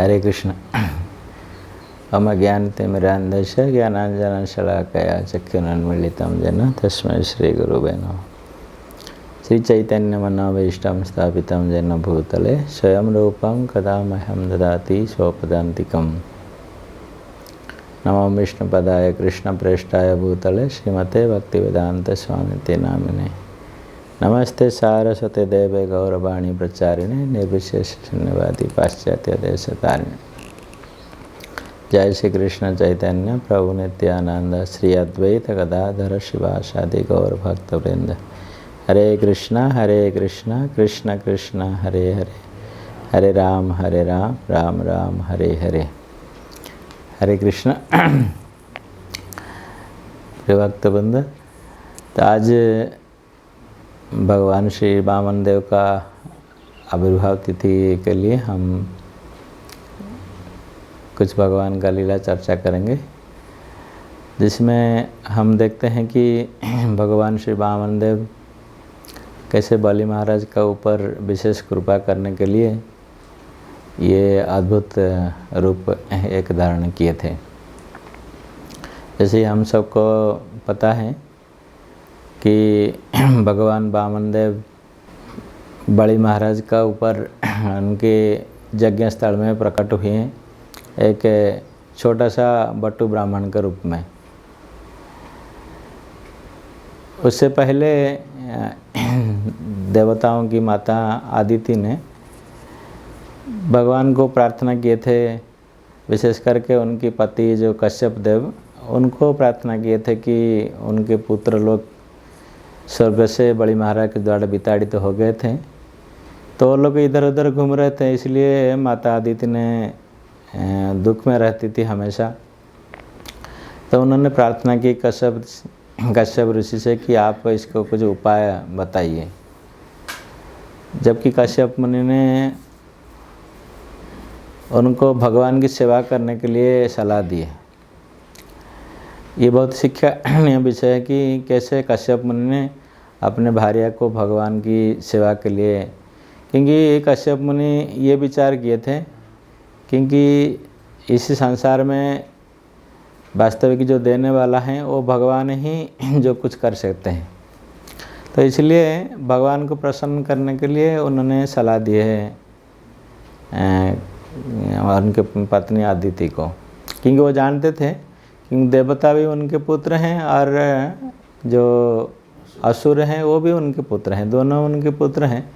हरे कृष्ण। अज्ञानतिमिरान्धस्य ज्ञानाञ्जनशलाकया चक्षुरुन्मीलितं येन तस्मै श्रीगुरुवे नमः। श्रीचैतन्यमनोभीष्टं स्थापितं येन भूतले स्वयं रूपं कदा मह्यं ददाति स्वपदान्तिकम्। नमो विष्णुपदाय कृष्णप्रेष्ठाय भूतले श्रीमते भक्तिवेदान्तस्वामिते नामिने। नमस्ते सारस्वते देवे गौरवाणी प्रचारिणे निर्विशेष शून्यवादी पाश्चात्य देशतारिणे। जय श्री कृष्ण चैतन्य प्रभु नित्यानंद श्री अद्वैत गदाधर शिवासादि गौर भक्तवृंद। हरे कृष्ण कृष्ण कृष्ण हरे हरे, हरे राम राम राम हरे हरे। हरे कृष्ण। प्रिय भक्तवृंद, तो आज भगवान श्री वामन देव का आविर्भाव तिथि के लिए हम कुछ भगवान का लीला चर्चा करेंगे, जिसमें हम देखते हैं कि भगवान श्री वामन देव कैसे बलि महाराज का ऊपर विशेष कृपा करने के लिए ये अद्भुत रूप एक धारण किए थे। जैसे हम सबको पता है कि भगवान वामन देव बलि महाराज का ऊपर उनके यज्ञ स्थल में प्रकट हुए हैं, एक छोटा सा बट्टू ब्राह्मण के रूप में। उससे पहले देवताओं की माता आदिति ने भगवान को प्रार्थना किए थे, विशेष करके उनके पति जो कश्यप देव, उनको प्रार्थना किए थे कि उनके पुत्र लोग स्वर्ग से बलि महाराज के द्वारा विताड़ित हो गए थे, तो वो लोग इधर उधर घूम रहे थे। इसलिए माता आदिति ने दुख में रहती थी हमेशा। तो उन्होंने प्रार्थना की कश्यप ऋषि से कि आप इसको कुछ उपाय बताइए। जबकि कश्यप मुनि ने उनको भगवान की सेवा करने के लिए सलाह दी है। ये बहुत शिक्षणीय विषय है कि कैसे कश्यप मुनि ने अपने भार्या को भगवान की सेवा के लिए, क्योंकि कश्यप मुनि ये विचार किए थे क्योंकि इस संसार में वास्तविक जो देने वाला है वो भगवान ही जो कुछ कर सकते हैं। तो इसलिए भगवान को प्रसन्न करने के लिए उन्होंने सलाह दी है उनके पत्नी आदिति को, क्योंकि वो जानते थे कि देवता भी उनके पुत्र हैं और जो असुर हैं वो भी उनके पुत्र हैं, दोनों उनके पुत्र हैं।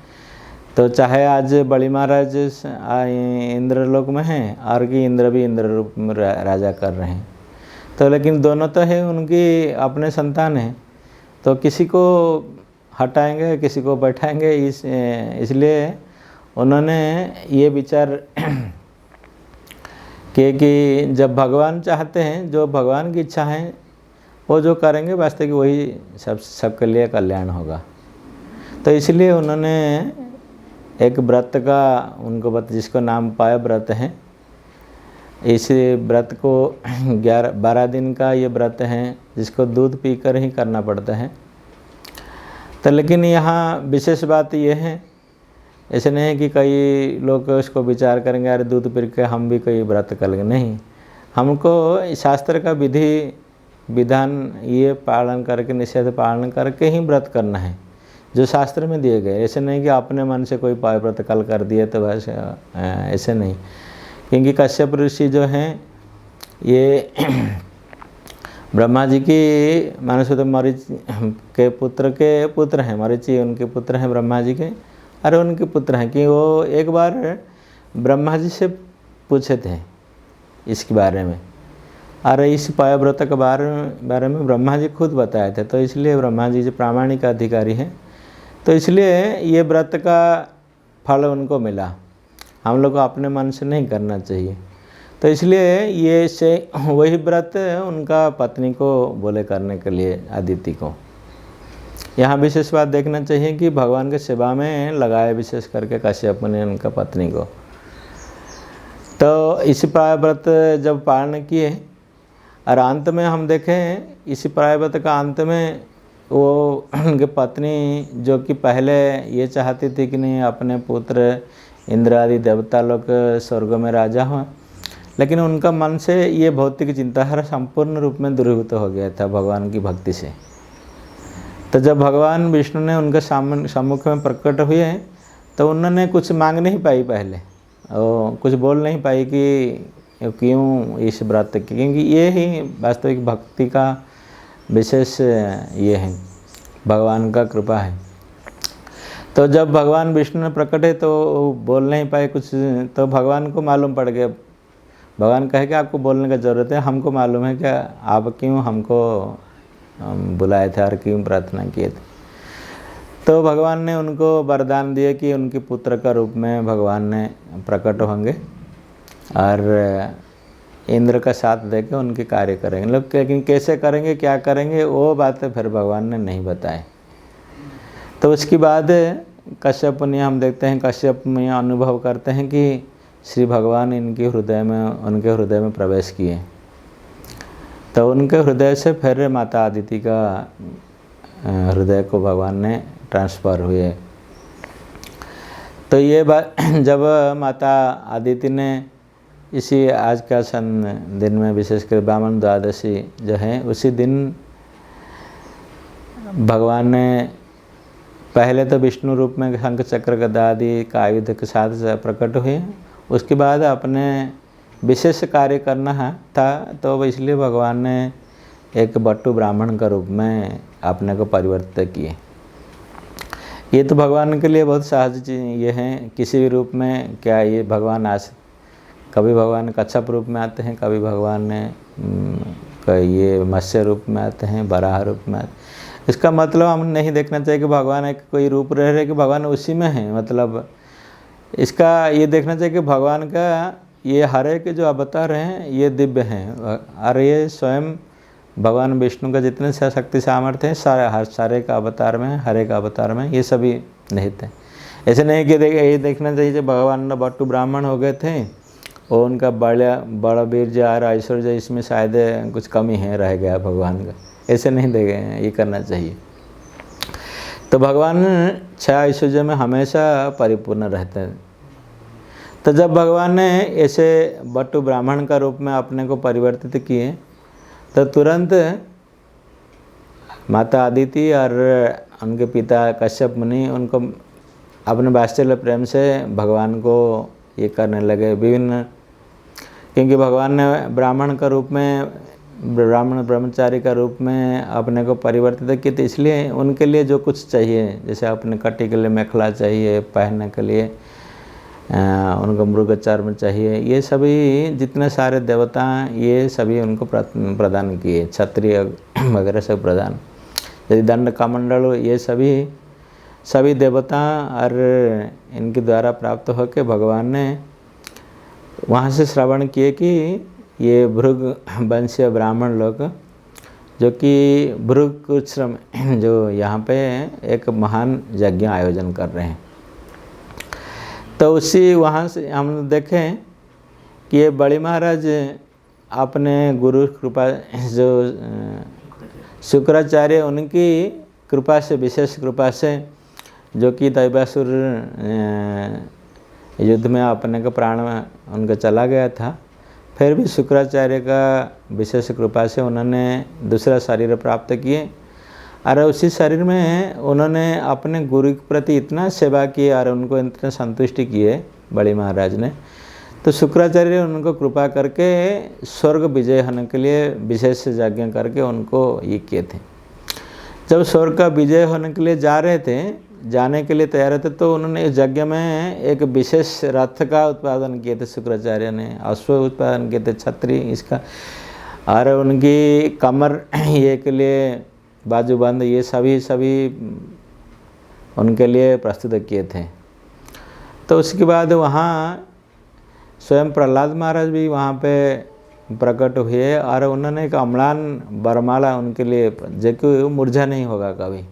तो चाहे आज बलि महाराज इंद्रलोक में हैं और कि इंद्र भी इंद्र रूप में राजा कर रहे हैं, तो लेकिन दोनों तो है उनकी अपने संतान हैं, तो किसी को हटाएंगे किसी को बैठाएंगे। इसलिए उन्होंने ये विचार कि जब भगवान चाहते हैं, जो भगवान की इच्छा है वो जो करेंगे वास्तविक वही सबके लिए कल्याण होगा। तो इसलिए उन्होंने एक व्रत का उनको जिसको नाम पाया व्रत है। इस व्रत को 12 दिन का ये व्रत है, जिसको दूध पीकर ही करना पड़ता है। तो लेकिन यहाँ विशेष बात ये है, ऐसे नहीं है कि कई लोग उसको विचार करेंगे अरे दूध पी के हम भी कोई व्रत कर लेंगे। नहीं, हमको शास्त्र का विधान ये पालन करके, निषेध पालन करके ही व्रत करना है जो शास्त्र में दिए गए। ऐसे नहीं कि अपने मन से कोई व्रत कल कर दिए तो बस, ऐसे नहीं। क्योंकि कश्यप ऋषि जो हैं ये ब्रह्मा जी की मानस मरीचि के पुत्र हैं। मरीचि उनके पुत्र हैं ब्रह्मा जी के, अरे उनके पुत्र हैं कि वो एक बार ब्रह्मा जी से पूछे थे इसके बारे में, अरे इस पायव्रत के बारे में ब्रह्मा जी खुद बताए थे। तो इसलिए ब्रह्मा जी जो प्रामाणिक अधिकारी हैं, तो इसलिए ये व्रत का फल उनको मिला। हम लोग को अपने मन से नहीं करना चाहिए। तो इसलिए ये से वही व्रत उनका पत्नी को बोले करने के लिए, आदिति को। यहाँ विशेष बात देखना चाहिए कि भगवान के सेवा में लगाए, विशेष करके कश्यप ने उनका पत्नी को। तो इसी प्रायव्रत जब पालन किए और अंत में हम देखें इसी प्रायव्रत का अंत में वो उनके पत्नी जो कि पहले ये चाहती थी कि नहीं अपने पुत्र इंद्र आदि देवता लोग स्वर्ग में राजा हुए, लेकिन उनका मन से ये भौतिक चिंता संपूर्ण रूप में दूरीभूत हो गया था भगवान की भक्ति से। तो जब भगवान विष्णु ने उनके सम्मुख में प्रकट हुए तो उन्होंने कुछ मांग नहीं पाई पहले, और कुछ बोल नहीं पाई कि क्यों इस व्रत की, क्योंकि ये ही वास्तविक भक्ति का विशेष ये है, भगवान का कृपा है। तो जब भगवान विष्णु ने प्रकट है तो बोल नहीं पाए कुछ, तो भगवान को मालूम पड़ गया। भगवान कहे कि आपको बोलने की ज़रूरत है, हमको मालूम है कि आप क्यों हमको बुलाए थे और क्यों प्रार्थना किए थे। तो भगवान ने उनको वरदान दिए कि उनके पुत्र का रूप में भगवान ने प्रकट होंगे और इंद्र का साथ देकर उनके कार्य करेंगे लोग, लेकिन कैसे करेंगे क्या करेंगे वो बातें फिर भगवान ने नहीं बताए। तो उसके बाद कश्यप मुनि हम देखते हैं, कश्यप मुनि अनुभव करते हैं कि श्री भगवान उनके हृदय में प्रवेश किए। तो उनके हृदय से फिर माता अदिति का हृदय को भगवान ने ट्रांसफ़र हुए। तो ये बात जब माता अदिति ने इसी आज का दिन में विशेषकर ब्राह्मण द्वादशी जो है उसी दिन भगवान ने पहले तो विष्णु रूप में शंख चक्र गदा आदि का आयुध के साथ प्रकट हुए, उसके बाद अपने विशेष कार्य करना था तो इसलिए भगवान ने एक बट्टू ब्राह्मण का रूप में अपने को परिवर्तित किए। ये तो भगवान के लिए बहुत सहज चीज़ ये है, किसी भी रूप में क्या ये भगवान कभी भगवान कच्छप रूप में आते हैं, कभी भगवान ये मत्स्य रूप में आते हैं, बराह रूप में आते हैं। इसका मतलब हम नहीं देखना चाहिए कि भगवान एक कोई रूप रह रहे कि भगवान उसी में है, मतलब इसका ये देखना चाहिए कि भगवान का ये हर एक जो अवतार हैं ये दिव्य हैं और ये स्वयं भगवान विष्णु का जितने शक्ति सामर्थ्य हैं सारे का अवतार में, हर एक अवतार में ये सभी निहित हैं। ऐसे नहीं कि ये देखना चाहिए कि भगवान बट्टू ब्राह्मण हो गए थे और उनका बड़ा वीर्य और ऐश्वर्य इसमें शायद कुछ कमी है रह गया भगवान का, ऐसे नहीं देखे ये करना चाहिए। तो भगवान 6 ऐश्वर्य में हमेशा परिपूर्ण रहते हैं। तो जब भगवान ने ऐसे बट्टू ब्राह्मण का रूप में अपने को परिवर्तित किए तो तुरंत माता अदिति और उनके पिता कश्यप मुनि उनको अपने वात्सल्य प्रेम से भगवान को ये करने लगे विभिन्न, क्योंकि भगवान ने ब्राह्मण का रूप में ब्रह्मचारी का रूप में अपने को परिवर्तित किए, तो इसलिए उनके लिए जो कुछ चाहिए जैसे अपने कटी के लिए मेखला चाहिए, पहनने के लिए उनको मृग चर्म चाहिए, ये सभी जितने सारे देवता ये सभी उनको प्रदान किए, क्षत्रिय वगैरह सब प्रदान, यदि दंड कमंडल ये सभी देवता और इनके द्वारा प्राप्त होकर भगवान ने वहाँ से श्रवण किए कि ये भृग वंशीय ब्राह्मण लोग जो कि भृगुश्रम जो यहाँ पे एक महान यज्ञ आयोजन कर रहे हैं। तो उसी वहाँ से हम देखें कि ये बड़ी महाराज अपने गुरु कृपा जो शुक्राचार्य उनकी कृपा से, विशेष कृपा से, जो कि दैवासुर युद्ध में अपने का प्राण उनका चला गया था, फिर भी शुक्राचार्य का विशेष कृपा से उन्होंने दूसरा शरीर प्राप्त किए और उसी शरीर में उन्होंने अपने गुरु के प्रति इतना सेवा की और उनको इतना संतुष्टि किए बड़ी महाराज ने, तो शुक्राचार्य उनको कृपा करके स्वर्ग विजय होने के लिए विशेष यज्ञ करके उनको ये किए थे। जब स्वर्ग का विजय होने के लिए जाने के लिए तैयार थे तो उन्होंने इस यज्ञ में एक विशेष रथ का उत्पादन किए थे, शुक्राचार्य ने अश्व उत्पादन किए थे, छत्री इसका, और उनकी कमर ये के लिए बाजूबंद ये सभी उनके लिए प्रस्तुत किए थे। तो उसके बाद वहाँ स्वयं प्रहलाद महाराज भी वहाँ पे प्रकट हुए और उन्होंने एक अम्लान वरमाला उनके लिए, जो कि मुरझा नहीं होगा कभी।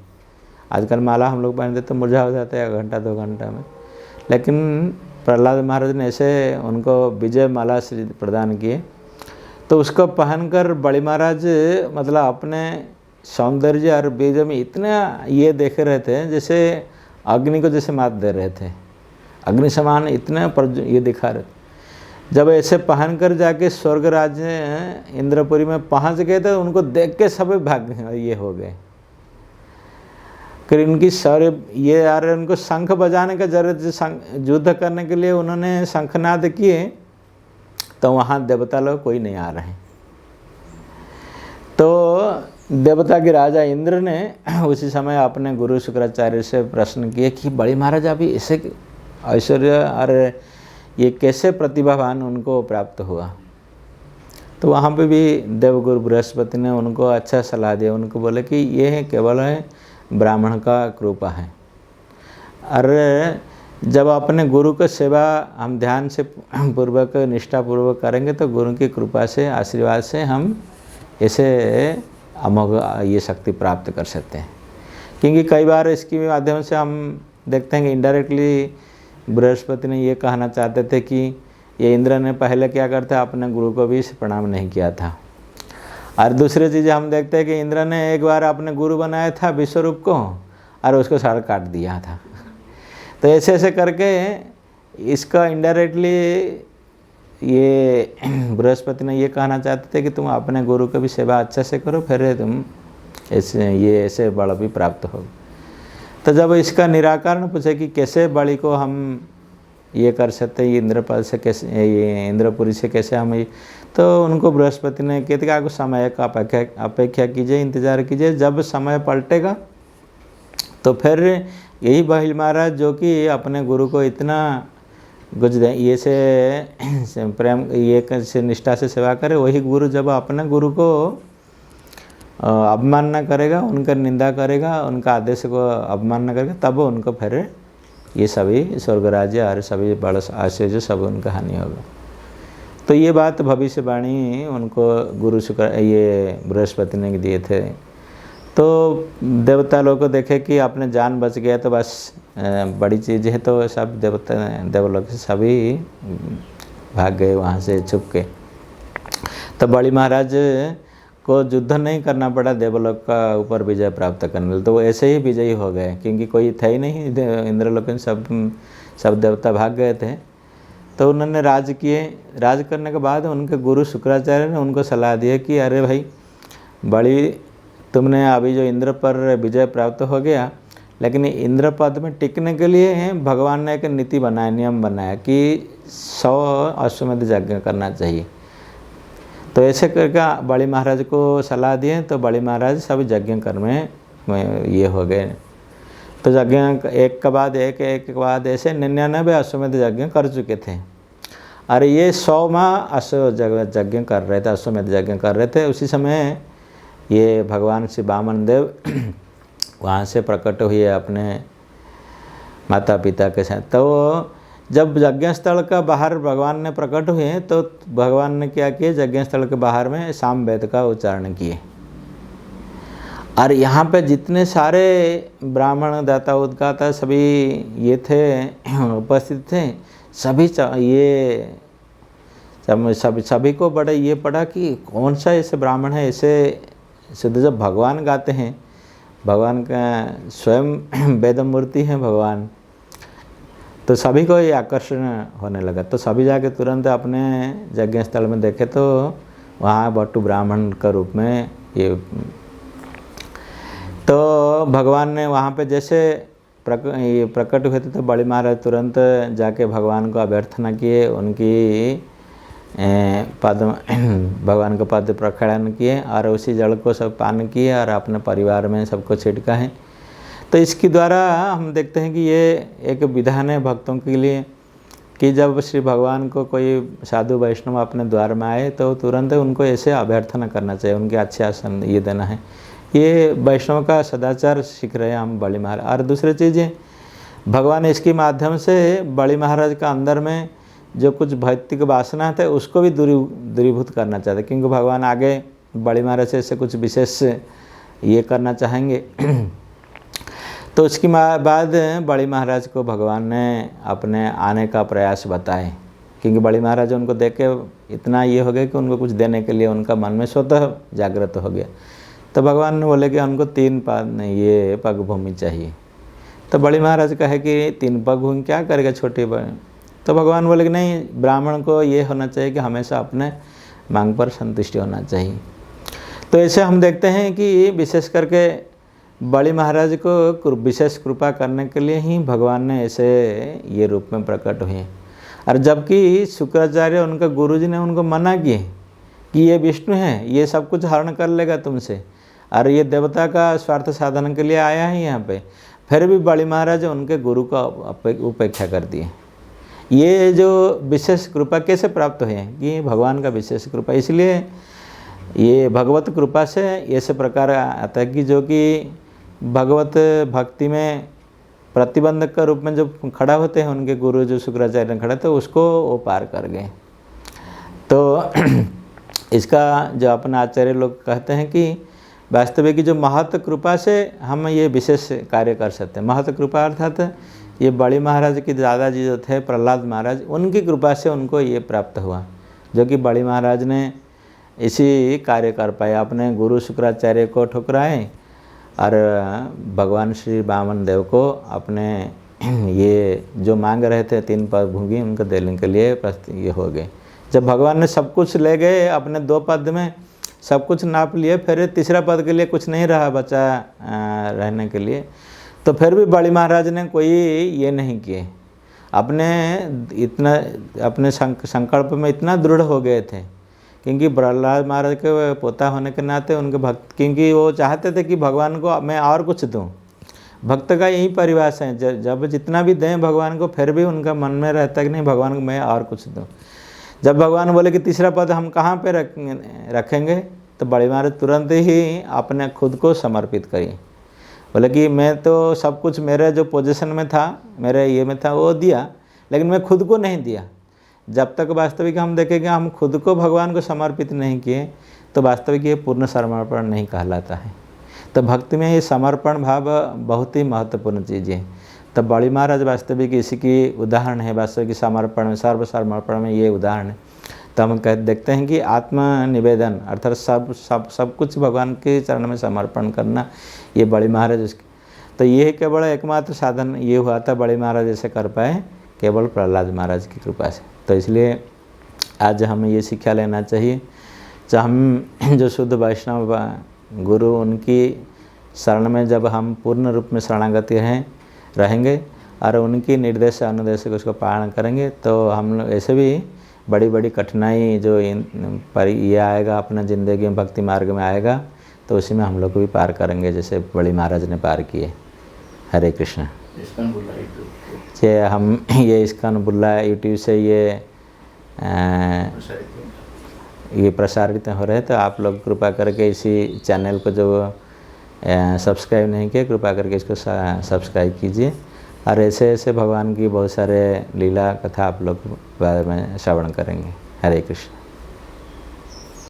आजकल माला हम लोग पहनते तो मुरझा हो जाता है 1 घंटा 2 घंटा में, लेकिन प्रहलाद महाराज ने ऐसे उनको विजय माला से प्रदान किए। तो उसको पहनकर बड़ी महाराज मतलब अपने सौंदर्य और बीज में इतना ये देख रहे थे जैसे अग्नि को जैसे मात दे रहे थे, अग्नि समान इतने पर ये दिखा रहे। जब ऐसे पहन कर जाके स्वर्ग राज्य इंद्रपुरी में पहुंच गए तो उनको देख के सभी भाग ये हो गए कि इनकी सारे ये यार उनको शंख बजाने का जरूरत, युद्ध करने के लिए उन्होंने शंखनाद किए तो वहाँ देवता लोग कोई नहीं आ रहे। तो देवता के राजा इंद्र ने उसी समय अपने गुरु शुक्राचार्य से प्रश्न किए कि बड़ी महाराज अभी ऐसे ऐश्वर्य और ये कैसे प्रतिभावान उनको प्राप्त हुआ। तो वहाँ पे भी देवगुरु बृहस्पति ने उनको अच्छा सलाह दिया। उनको बोले कि ये है केवल है ब्राह्मण का कृपा है, और जब अपने गुरु की सेवा हम ध्यान से पूर्वक निष्ठापूर्वक करेंगे तो गुरु की कृपा से आशीर्वाद से हम ऐसे अमोघ ये शक्ति प्राप्त कर सकते हैं। क्योंकि कई बार इसके माध्यम से हम देखते हैं कि इनडायरेक्टली बृहस्पति ने ये कहना चाहते थे कि ये इंद्र ने पहले क्या करता, अपने गुरु को भी प्रणाम नहीं किया था। और दूसरी चीज़ हम देखते हैं कि इंद्र ने एक बार अपने गुरु बनाया था विश्वरूप को और उसको सारा काट दिया था। तो ऐसे ऐसे करके इसका इनडायरेक्टली ये बृहस्पति ने ये कहना चाहते थे कि तुम अपने गुरु की भी सेवा अच्छे से करो, फिर तुम ऐसे बल भी प्राप्त हो। तो जब इसका निराकरण पूछे कि कैसे बलि को हम ये कर सकते हैं, इंद्रपद से कैसे, ये इंद्रपुरी से कैसे हम ये, तो उनको बृहस्पति ने कहते कि आपको समय का अपेक्षा कीजिए, इंतज़ार कीजिए, जब समय पलटेगा तो फिर यही बहिल महाराज जो कि अपने गुरु को इतना ये से प्रेम ये से निष्ठा से सेवा करे, वही गुरु जब अपने गुरु को अवमानना करेगा, उनका निंदा करेगा, उनका आदेश को अवमानना करेगा, तब उनको फिर ये सभी स्वर्ग राज्य और सभी बड़ा आश्चर्य सब उनका हानि होगा। तो ये बात भविष्यवाणी उनको गुरु शुक्र ये बृहस्पति ने दिए थे। तो देवता लोग को देखे कि अपने जान बच गया तो बस बड़ी चीज़ है, तो सब देवलोक से सभी भाग गए वहाँ से छुप के। तो बड़ी महाराज को युद्ध नहीं करना पड़ा देवलोक का ऊपर विजय प्राप्त करने, तो वो ऐसे ही विजयी हो गए, क्योंकि कोई था ही नहीं इंद्रलोक में, सब देवता भाग गए थे। तो उन्होंने राज किए। राज करने के बाद उनके गुरु शुक्राचार्य ने उनको सलाह दी कि अरे भाई बड़ी तुमने अभी जो इंद्र पर विजय प्राप्त हो गया, लेकिन इंद्र पद में टिकने के लिए भगवान ने एक नीति बनाया, नियम बनाया कि 100 अश्वमेध यज्ञ करना चाहिए। तो ऐसे करके बड़ी महाराज को सलाह दिए, तो बड़ी महाराज सब यज्ञ कर्म में ये हो गए। तो यज्ञ एक के बाद ऐसे 99 अश्वमेध यज्ञ कर चुके थे। अरे ये 100वां यज्ञ कर रहे थे, अश्वमेध यज्ञ कर रहे थे। उसी समय ये भगवान श्री वामन देव वहाँ से प्रकट हुए अपने माता पिता के साथ। तो जब यज्ञ स्थल का बाहर भगवान ने प्रकट हुए तो भगवान ने क्या किया, यज्ञ स्थल के बाहर में सामवेद का उच्चारण किए। और यहाँ पे जितने सारे ब्राह्मण दाता उद्गाता सभी ये थे उपस्थित थे, सभी को बड़े ये पड़ा कि कौन सा ऐसे ब्राह्मण है ऐसे शुद्ध, जब भगवान गाते हैं, भगवान का स्वयं वेद मूर्ति है भगवान, तो सभी को ये आकर्षण होने लगा। तो सभी जाके तुरंत अपने यज्ञ स्थल में देखे तो वहाँ बट्टू ब्राह्मण का रूप में ये, तो भगवान ने वहाँ पे जैसे प्रकट हुए थे, तो बड़ी महाराज तुरंत जाके भगवान को अभ्यर्थना किए, उनकी भगवान के पद प्रक्षालन किए और उसी जल को सब पान किए और अपने परिवार में सबको छिड़का है। तो इसके द्वारा हम देखते हैं कि ये एक विधान है भक्तों के लिए कि जब श्री भगवान को कोई साधु वैष्णव अपने द्वार में आए तो तुरंत उनको ऐसे अभ्यर्थना करना चाहिए, उनके अच्छे आसन ये देना है। ये वैष्णव का सदाचार सीख रहे हैं हम बड़ी महाराज। और दूसरी चीज़ें भगवान इसके माध्यम से बड़ी महाराज का अंदर में जो कुछ भौतिक वासना थे उसको भी दूरीभूत करना चाहते, क्योंकि भगवान आगे बड़ी महाराज से ऐसे कुछ विशेष ये करना चाहेंगे। तो उसके बाद बड़ी महाराज को भगवान ने अपने आने का प्रयास बताए, क्योंकि बड़ी महाराज उनको देख के इतना ये हो गया कि उनको कुछ देने के लिए उनका मन में स्वतः जागृत हो गया। तो भगवान ने बोले कि उनको 3 पग भूमि चाहिए। तो बड़ी महाराज कहे कि 3 पग हुई क्या करेगा छोटे बड़े। तो भगवान बोले कि नहीं, ब्राह्मण को ये होना चाहिए कि हमेशा अपने मांग पर संतुष्टि होना चाहिए। तो ऐसे हम देखते हैं कि विशेष करके बड़ी महाराज को विशेष कृपा करने के लिए ही भगवान ने ऐसे ये रूप में प्रकट हुए। और जबकि शुक्राचार्य उनका गुरुजी ने उनको मना किए कि ये विष्णु है, ये सब कुछ हरण कर लेगा तुमसे, और ये देवता का स्वार्थ साधन के लिए आया है यहाँ पे, फिर भी बड़ी महाराज उनके गुरु का उपेक्षा कर दिए। ये जो विशेष कृपा कैसे प्राप्त हुई है कि भगवान का विशेष कृपा, इसलिए ये भगवत कृपा से ऐसे प्रकार आता है कि जो कि भगवत भक्ति में प्रतिबंधक का रूप में जो खड़ा होते हैं उनके गुरु जो शुक्राचार्य खड़े थे, उसको वो पार कर गए। तो इसका जो अपना आचार्य लोग कहते हैं कि वास्तविक जो महत कृपा से हम ये विशेष कार्य कर सकते हैं। महत कृपा अर्थात ये बड़ी महाराज के दादाजी जो थे प्रहलाद महाराज, उनकी कृपा से उनको ये प्राप्त हुआ, जो कि बड़ी महाराज ने इसी कार्य कर पाए, अपने गुरु शुक्राचार्य को ठुकराए और भगवान श्री वामन देव को अपने ये जो मांग रहे थे 3 पद भूमि उनको देने के लिए ये हो गए। जब भगवान ने सब कुछ ले गए अपने 2 पद में, सब कुछ नाप लिए, फिर तीसरा पद के लिए कुछ नहीं रहा बचा रहने के लिए, तो फिर भी बड़ी महाराज ने कोई ये नहीं किए, अपने संकल्प में इतना दृढ़ हो गए थे, क्योंकि प्रहलाद महाराज के पोता होने के नाते उनके भक्त, क्योंकि वो चाहते थे कि भगवान को मैं और कुछ दूं। भक्त का यही परिभाषा है, जब जितना भी दें भगवान को, फिर भी उनका मन में रहता है कि नहीं भगवान को मैं और कुछ दूं। जब भगवान बोले कि तीसरा पद हम कहाँ पे रखेंगे, तो बड़ी महाराज तुरंत ही अपने खुद को समर्पित करी। बोले कि मैं तो सब कुछ मेरे जो पोजीशन में था, मेरे ये में था वो दिया, लेकिन मैं खुद को नहीं दिया। जब तक वास्तविक हम देखेंगे हम खुद को भगवान को समर्पित नहीं किए, तो वास्तविक ये पूर्ण समर्पण नहीं कहलाता है। तो भक्ति में ये समर्पण भाव बहुत ही महत्वपूर्ण चीज़ है। तो बड़ी महाराज वास्तविक इसी की उदाहरण है, वास्तविक समर्पण में, सर्व समर्पण में ये उदाहरण है। तो हम देखते हैं कि आत्मनिवेदन अर्थात सब कुछ भगवान के चरण में समर्पण करना, ये बड़ी महाराज तो ये केवल एकमात्र साधन ये हुआ था बड़ी महाराज ऐसे कर पाए केवल प्रहलाद महाराज की कृपा से। तो इसलिए आज हमें ये शिक्षा लेना चाहिए, चाहे हम जो शुद्ध वैष्णव गुरु उनकी शरण में जब हम पूर्ण रूप में शरणागति रहेंगे और उनकी निर्देश अनुदेश को उसको पालन करेंगे, तो हम लोग ऐसे भी बड़ी बड़ी कठिनाई जो पर ये आएगा अपना ज़िंदगी में भक्ति मार्ग में आएगा, तो उसी में हम लोग को भी पार करेंगे जैसे बड़ी महाराज ने पार किए। हरे कृष्ण। जे हम ये इस्कॉन बुल्ला यूट्यूब से ये प्रसारित हो रहे, तो आप लोग कृपा करके इसी चैनल को जो सब्सक्राइब नहीं किए कृपा करके इसको सब्सक्राइब कीजिए। और ऐसे ऐसे भगवान की बहुत सारे लीला कथा आप लोग बाद में श्रवण करेंगे। हरे कृष्ण।